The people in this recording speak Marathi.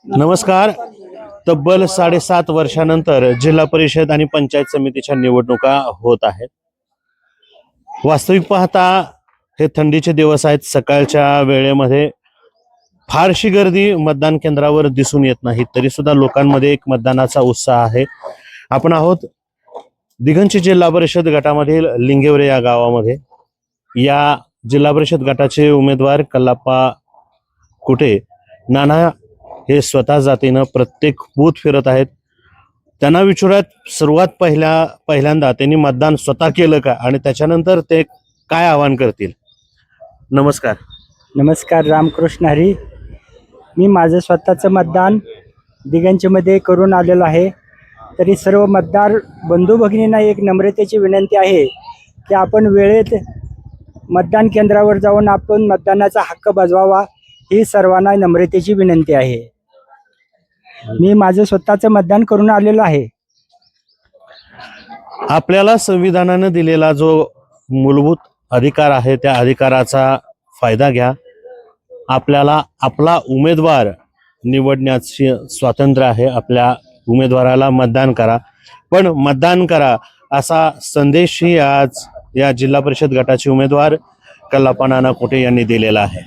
नमस्कार. तब्बल 7.5 वर्षानंतर जिल्हा परिषद आणि पंचायत समितीच्या निवडणुका होत आहेत. वास्तविक पाहता हे थंडीचे दिवस आहेत. सकाळच्या वेळेमध्ये फारशी गर्दी मतदान केंद्रावर दिसून येत नाही, तरी सुद्धा लोकांमध्ये एक मतदानाचा उत्साह आहे. आपण आहोत दिगंची जिल्हा परिषद गटामधील लिंगेवरे या गावामध्ये. या जिल्हा परिषद गटाचे उमेदवार कल्लाप्पा कुटे नाना हे स्वतः जातीनं प्रत्येक बूथ फिरत आहेत. त्यांना विचारत सर्वात पहिल्यांदा त्यांनी मतदान स्वतः केलं का आणि त्याच्यानंतर ते काय आवाहन करतील. नमस्कार. नमस्कार. रामकृष्ण हरी. मी माझं स्वतःचं मतदान दिगंचमध्ये करून आलेलो आहे. तरी सर्व मतदार बंधू भगिनींना एक नम्रतेची विनंती आहे की आपण वेळेत मतदान केंद्रावर जाऊन आपण मतदानाचा हक्क बजवावा, ही सर्वांना नम्रतेची विनंती आहे. मी माझं स्वतःचं मतदान करून आलेलो आहे. आपल्याला संविधानानं दिलेला जो मूलभूत अधिकार आहे त्या अधिकाराचा फायदा घ्या. आपल्याला आपला उमेदवार निवडण्याचे स्वातंत्र्य आहे. आपल्या उमेदवाराला मतदान करा, पण मतदान करा असा संदेशही आज या जिल्हा परिषद गटाचे उमेदवार कल्लाप्पा नाना कुटे यांनी दिलेला आहे.